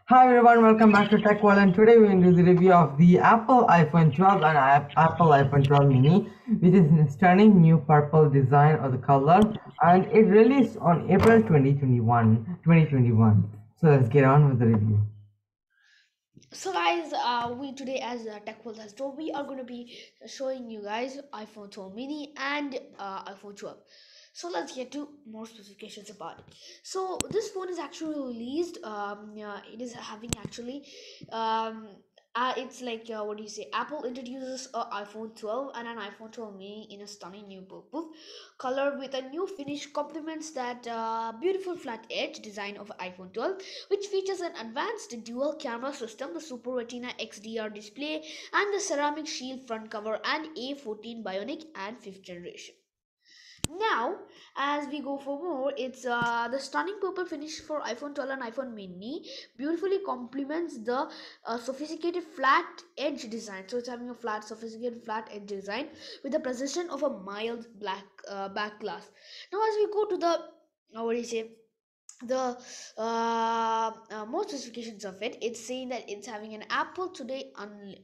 Hi everyone, welcome back to Tech World, and today we're going to do the review of the Apple iPhone 12 and Apple iPhone 12 mini, which is in a stunning new purple design of the color, and it released on April 2021. So let's get on with the review. So guys, we today as Tech World has told, we are going to be showing you guys iPhone 12 mini and iPhone 12. So let's get to more specifications about it. So this phone is actually released. It is having actually um, it's like what do you say? Apple introduces a iPhone 12 and an iPhone 12 mini in a stunning new purple color with a new finish complements that beautiful flat edge design of iPhone 12, which features an advanced dual camera system, the Super Retina XDR display, and the ceramic shield front cover and A14 Bionic and 5th generation. Now, as we go for more, it's the stunning purple finish for iPhone 12 and iPhone mini beautifully complements the sophisticated flat edge design. So it's having a flat sophisticated flat edge design with the precision of a mild black back glass. Now as we go to the what do you say, the more specifications of it, it's saying that it's having an Apple today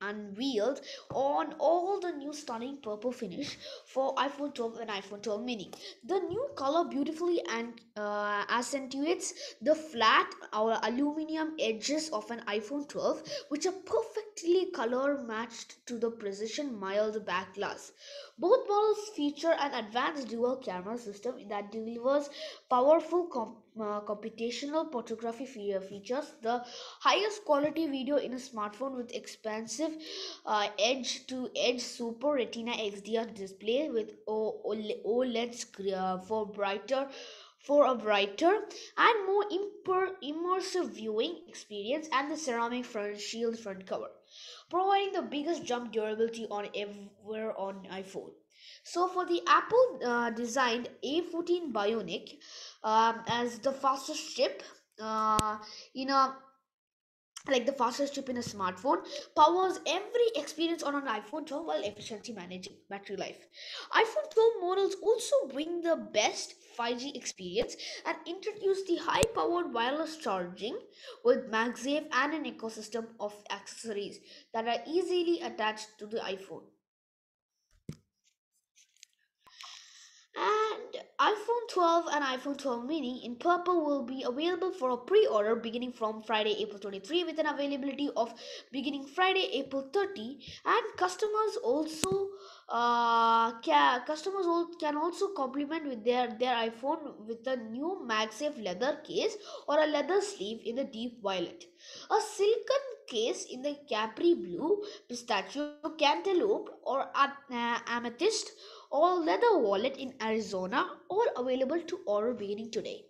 unveiled on all the new stunning purple finish for iPhone 12 and iPhone 12 mini. The new color beautifully and accentuates the flat or aluminum edges of an iPhone 12, which are perfectly color matched to the precision mild back glass. Both models feature an advanced dual camera system that delivers powerful computational photography features, the highest quality video in a smartphone with expansive edge to edge Super Retina XDR display with OLED for a brighter and more immersive viewing experience, and the ceramic front shield front cover, providing the biggest jump durability on ever on iPhone. So for the Apple designed A14 Bionic as the fastest chip in a like the fastest chip in a smartphone, powers every experience on an iPhone 12 while efficiently managing battery life. iPhone 12 models also bring the best 5G experience and introduce the high-powered wireless charging with MagSafe and an ecosystem of accessories that are easily attached to the iPhone. And iPhone 12 and iPhone 12 mini in purple will be available for a pre-order beginning from Friday, April 23, with an availability of beginning Friday, April 30. And can also complement with their iPhone with a new MagSafe leather case or a leather sleeve in the deep violet, a silken case in the Capri blue, pistachio, cantaloupe, or amethyst, or leather wallet in Arizona, all available to order beginning today.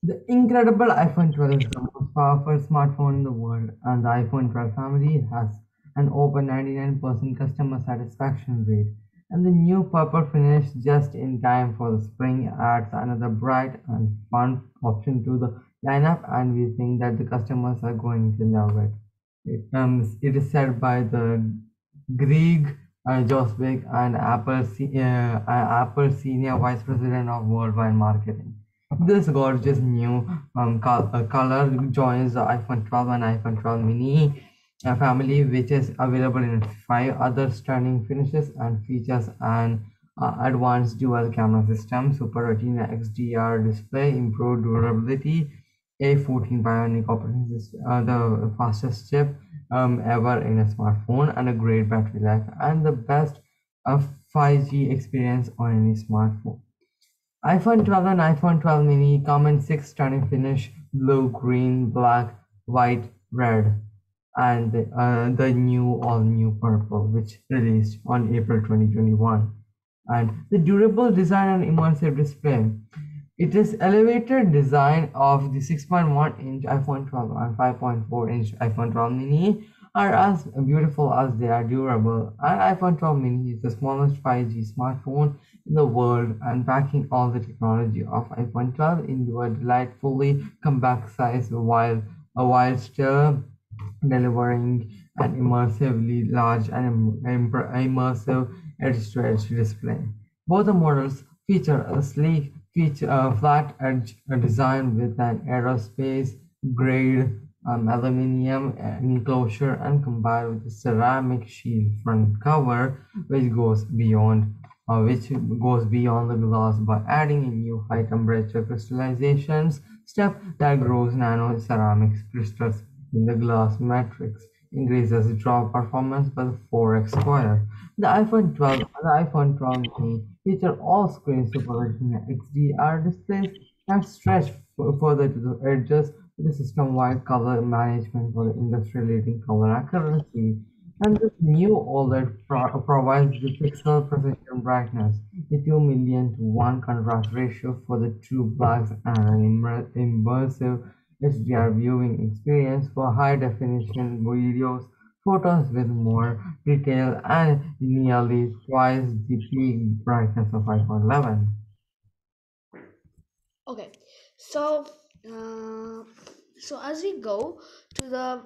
The incredible iPhone 12 is the most powerful smartphone in the world, and the iPhone 12 family has an over 99% customer satisfaction rate. And the new purple finish just in time for the spring adds another bright and fun option to the lineup, and we think that the customers are going to love it. It is said by the Greg Joswick and Apple Senior Vice President of Worldwide Marketing. This gorgeous new color joins the iPhone 12 and iPhone 12 mini family, which is available in five other stunning finishes and features an advanced dual camera system, Super Retina XDR display, improved durability, A14 Bionic operating system, the fastest chip ever in a smartphone, and a great battery life, and the best 5G experience on any smartphone. iPhone 12 and iPhone 12 mini come in six stunning finish: blue, green, black, white, red, and the new all new purple, which released on April 2021. And the durable design and immersive display. It is elevated design of the 6.1-inch iPhone 12 and 5.4-inch iPhone 12 mini are as beautiful as they are durable. And iPhone 12 mini is the smallest 5G smartphone in the world, and packing all the technology of iPhone 12 into a delightfully compact size while still delivering an immersively large and immersive edge-to-edge display. Both the models feature a sleek flat edge design with an aerospace grade aluminum enclosure and combined with a ceramic shield front cover which goes beyond the glass by adding a new high temperature crystallizations step that grows nano ceramic crystals in the glass matrix, increases drop performance by the 4x square. The iPhone 12 mini feature all-screen Super Retina XDR displays that stretch further to the edges with a system-wide color management for the industry-leading color accuracy. And this new OLED provides the pixel precision brightness, a 2 million to 1 contrast ratio for the true blacks, and an immersive HDR viewing experience for high-definition videos, photos with more detail, and nearly twice the peak brightness of iPhone 11. Okay, so uh, as we go to the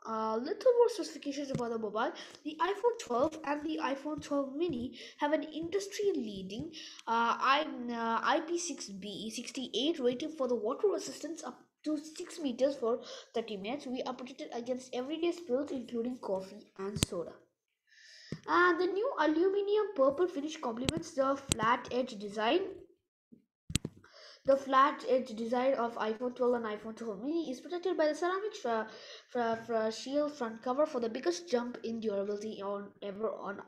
little more specifications about the mobile, the iPhone 12 and the iPhone 12 mini have an industry-leading IP6B 68 rating for the water resistance up to 6 meters for 30 minutes. We are protected against everyday spills, including coffee and soda. And the new aluminum purple finish complements the flat edge design. The flat edge design of iPhone 12 and iPhone 12 mini is protected by the ceramic shield front cover for the biggest jump in durability on ever on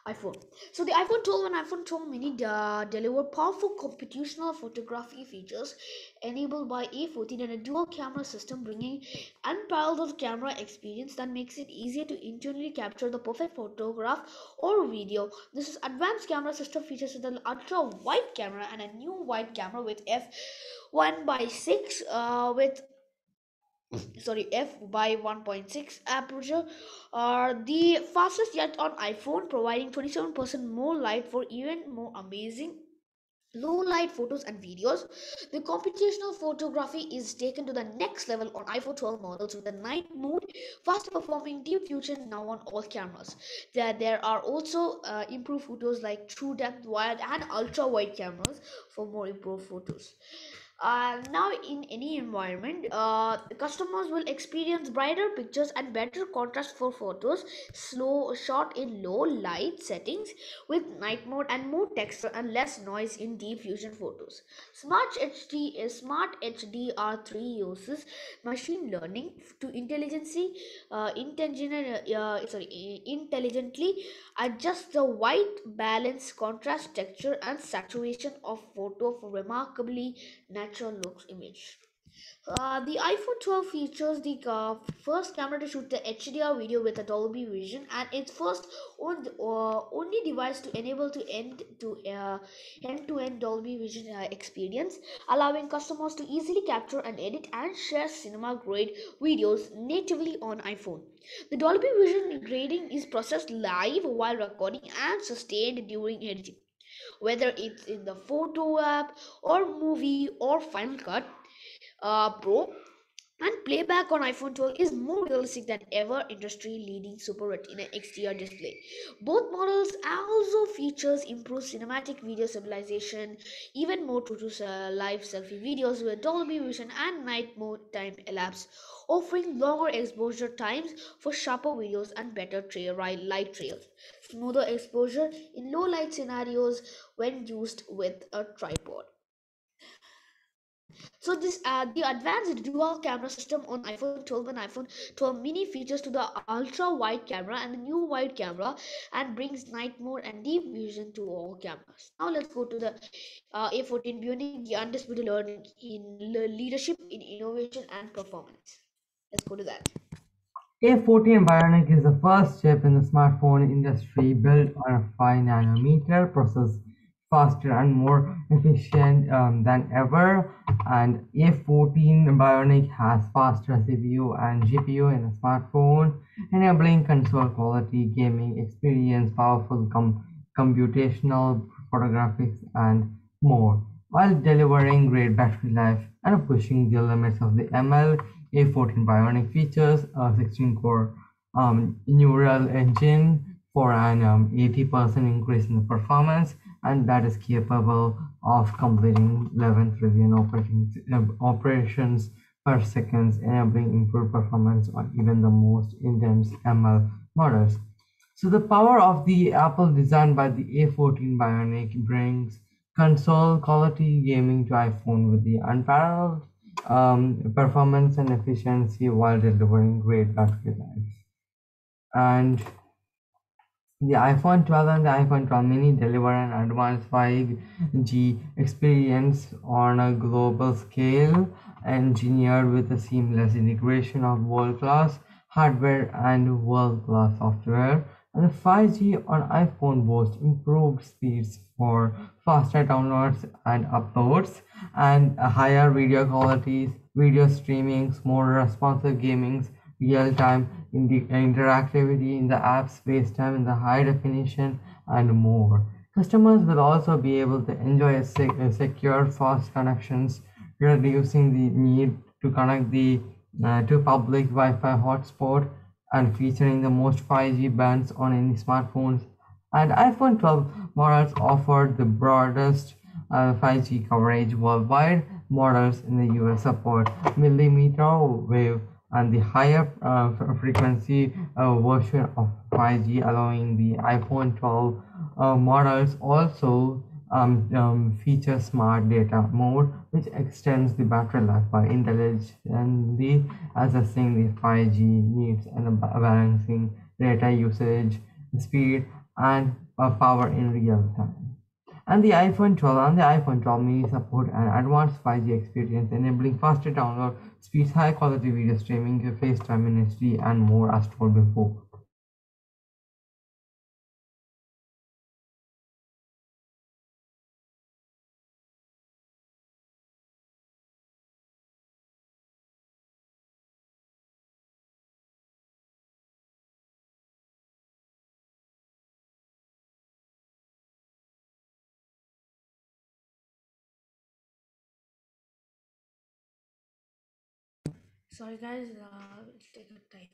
iPhone. So the iPhone 12 and iPhone 12 mini deliver powerful computational photography features enabled by A14 and a dual camera system, bringing unparalleled camera experience that makes it easier to internally capture the perfect photograph or video. This is advanced camera system features an ultra wide camera and a new wide camera with f1 by 6 with f by 1.6 aperture are the fastest yet on iPhone, providing 27% more light for even more amazing low light photos and videos. The computational photography is taken to the next level on iPhone 12 models with the night mode, fast performing deep fusion now on all cameras. There are also improved photos like true depth wide and ultra wide cameras for more improved photos. Now, in any environment, customers will experience brighter pictures and better contrast for photos, slow shot in low light settings with night mode, and more texture and less noise in deep fusion photos. Smart HDR3 uses machine learning to intelligently adjust the white balance, contrast, texture, and saturation of photo for remarkably natural looks image. The iPhone 12 features the first camera to shoot the HDR video with a Dolby Vision, and its first only device to enable to end-to-end Dolby Vision experience, allowing customers to easily capture and edit and share cinema-grade videos natively on iPhone. The Dolby Vision grading is processed live while recording and sustained during editing, whether it's in the photo app or movie or Final Cut Pro, and playback on iPhone 12 is more realistic than ever industry-leading Super Retina XDR display. Both models also features improved cinematic video stabilization, even more true to live selfie videos with Dolby Vision and night mode time elapse, offering longer exposure times for sharper videos and better light trails. Smoother exposure in low light scenarios when used with a tripod. So this the advanced dual camera system on iPhone 12 and iPhone 12 mini features to the ultra wide camera and the new wide camera, and brings night mode and deep vision to all cameras. Now let's go to the A14 Bionic, the undisputed learning in leadership in innovation and performance. Let's go to that. A14 Bionic is the first chip in the smartphone industry built on a 5 nanometer process, faster and more efficient than ever. And A14 Bionic has faster CPU and GPU in a smartphone, enabling console quality gaming experience, powerful computational photographics, and more, while delivering great battery life and pushing the limits of the ML. A14 Bionic features a 16-core neural engine for an 80% increase in the performance, and that is capable of completing 11 trillion operations per second, enabling improved performance on even the most intense ML models. So the power of the Apple design by the A14 Bionic brings console quality gaming to iPhone with the unparalleled performance and efficiency while delivering great battery life. And the iPhone 12 and the iPhone 12 mini deliver an advanced 5G experience on a global scale, engineered with a seamless integration of world-class hardware and world-class software. And the 5G on iPhone boasts improved speeds for faster downloads and uploads, and a higher video qualities, video streamings, more responsive gaming, real-time interactivity in the app's FaceTime in the high definition, and more. Customers will also be able to enjoy a secure, fast connections, reducing the need to connect the to public Wi-Fi hotspot, and featuring the most 5G bands on any smartphones. And iPhone 12 models offer the broadest 5G coverage worldwide. Models in the US support millimeter wave and the higher frequency version of 5G, allowing the iPhone 12 models also feature smart data mode, which extends the battery life by intelligently assessing the 5G needs and balancing data usage, speed, and power in real time. And the iPhone 12 and the iPhone 12 mini support an advanced 5G experience, enabling faster download speeds, high quality video streaming, FaceTime in HD, and more as told before. Sorry guys, it's taking time.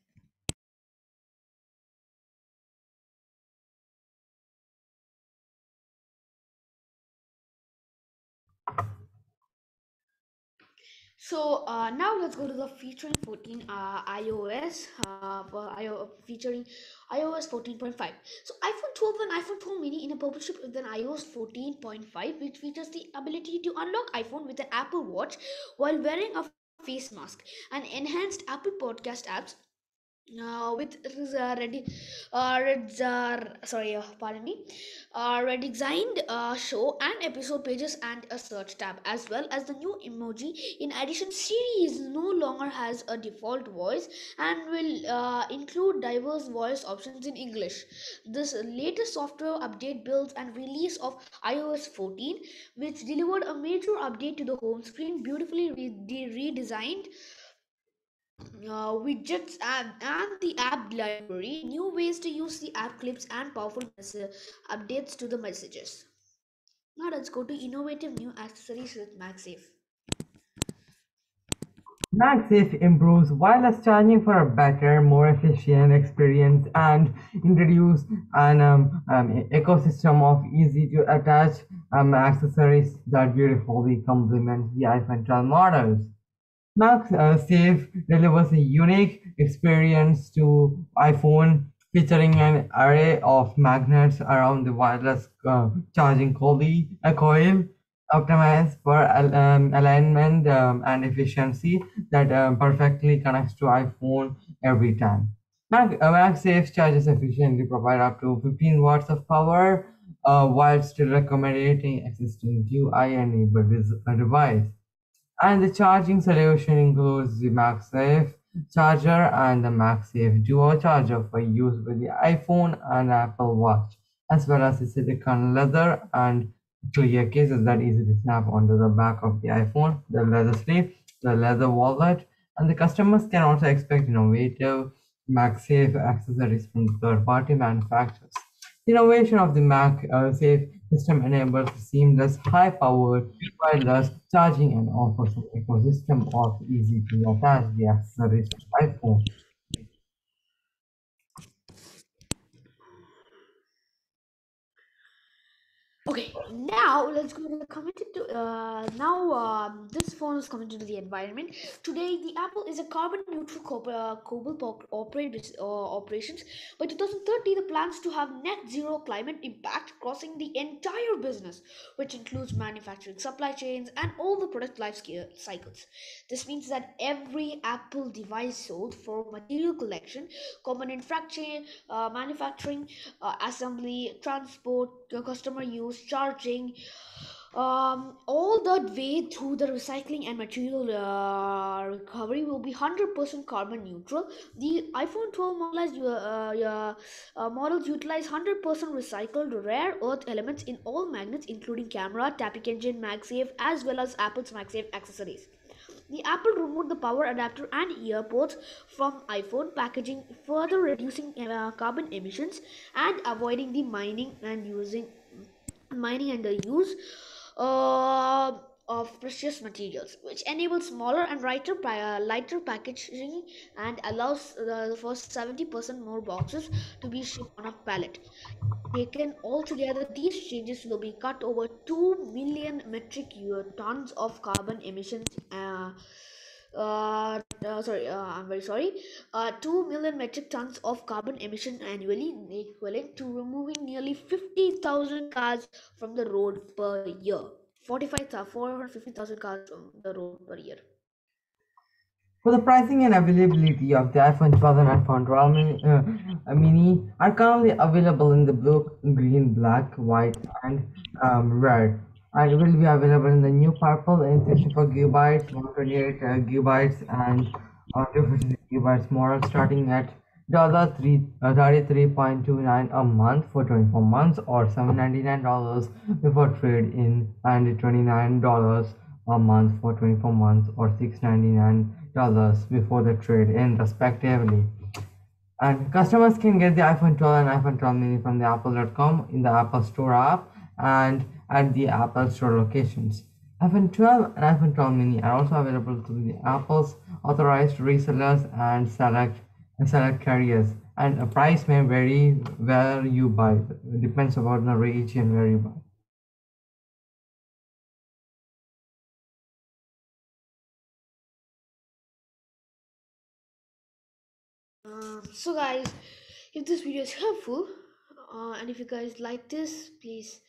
So now let's go to the featuring 14 iOS, featuring iOS 14.5. So iPhone 12 and iPhone 12 mini in a partnership with an iOS 14.5, which features the ability to unlock iPhone with an Apple Watch while wearing a face mask, and enhanced Apple Podcast apps with ready sorry pardon me redesigned show and episode pages and a search tab, as well as the new emoji. In addition, Siri is no longer has a default voice and will include diverse voice options in English. This latest software update builds and release of iOS 14, which delivered a major update to the home screen, beautifully redesigned widgets and the app library, new ways to use the app clips, and powerful updates to the messages. Now let's go to innovative new accessories with MagSafe. MagSafe improves wireless charging for a better, more efficient experience and introduce an ecosystem of easy to attach accessories that beautifully complement the iPhone 12 models. MagSafe delivers a unique experience to iPhone, featuring an array of magnets around the wireless charging coil, optimized for alignment and efficiency that perfectly connects to iPhone every time. MagSafe charges efficiently provide up to 15 watts of power while still accommodating existing UI-enabled device. And the charging solution includes the MagSafe charger and the MagSafe Duo charger for use with the iPhone and Apple Watch, as well as the silicone leather and clear cases that easily snap onto the back of the iPhone, the leather sleeve, the leather wallet, and the customers can also expect innovative MagSafe accessories from third-party manufacturers. The innovation of the MagSafe system enables seamless, high-powered wireless charging and offers an ecosystem of easy to attach the accessories to iPhone. Okay, now let's go to the committed to now this phone is committed to the environment. Today, the Apple is a carbon neutral operations. By 2030, the plans to have net zero climate impact crossing the entire business, which includes manufacturing, supply chains, and all the product cycles. This means that every Apple device sold for material collection, component fracture, manufacturing, assembly, transport, customer use, charging, all that way through the recycling and material recovery will be 100% carbon neutral. The iPhone 12 models utilize 100% recycled rare earth elements in all magnets, including camera, tapping engine, MagSafe, as well as Apple's MagSafe accessories. The Apple removed the power adapter and earpods from iPhone packaging, further reducing carbon emissions and avoiding the mining and the use uh, of precious materials, which enables smaller and lighter packaging and allows the first 70% more boxes to be shipped on a pallet. Taken altogether, these changes will be cut over 2 million metric tons of carbon emissions. I'm very sorry. 2 million metric tons of carbon emission annually, equivalent to removing nearly 50,000 cars from the road per year. 450,000 cars from the road per year. For the pricing and availability of the iPhone 12 and iPhone 12 mini are currently available in the blue, green, black, white, and red. And it will be available in the new purple in 64 gigabytes, 128 gigabytes, and 256 gigabytes model starting at $33.29 a month for 24 months or $799 before trade in and $29 a month for 24 months or $699 before the trade-in respectively. And customers can get the iPhone 12 and iPhone 12 mini from the apple.com in the Apple Store app and at the Apple Store locations. iPhone 12 and iPhone 12 mini are also available through the Apple's authorized resellers and select carriers. And a price may vary where you buy. It depends about the region where you buy. So guys, if this video is helpful, and if you guys like this, please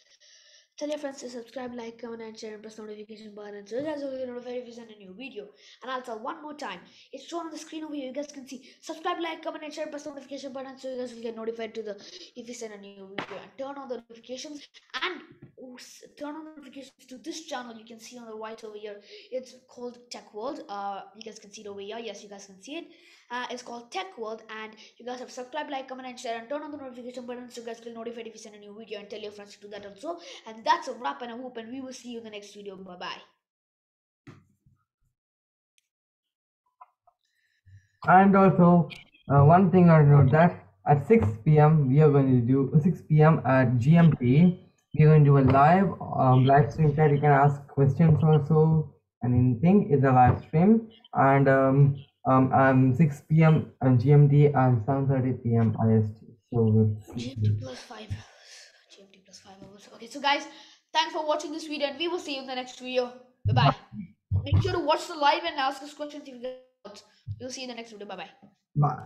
tell your friends to subscribe, like, comment, and share, and press the notification button so you guys will get notified if we send a new video. And I'll tell one more time, it's shown on the screen over here. You guys can see subscribe, like, comment, and share, press the notification button so you guys will get notified to the if we send a new video. And turn on the notifications and turn on the notifications to this channel. You can see on the right over here. It's called Tech World. You guys can see it over here. Yes, you guys can see it. It's called Tech World, and you guys have subscribe, like, comment, and share, and turn on the notification button so you guys get notified if we send a new video, and tell your friends to do that also. And that's a wrap and a whoop, and we will see you in the next video. Bye bye. And also, one thing I note that at 6 p.m. we are going to do 6 p.m. at GMT. We are going to do a live stream chat. You can ask questions also and anything is a live stream. And 6 p.m. GMT and 7:30 p.m. IST. So we'll see GMT you. plus 5. GMT plus 5 hours. Okay, so guys, thanks for watching this video, and we will see you in the next video. Bye bye. Make sure to watch the live and ask us questions if you guys. We'll see you in the next video. Bye bye. Bye.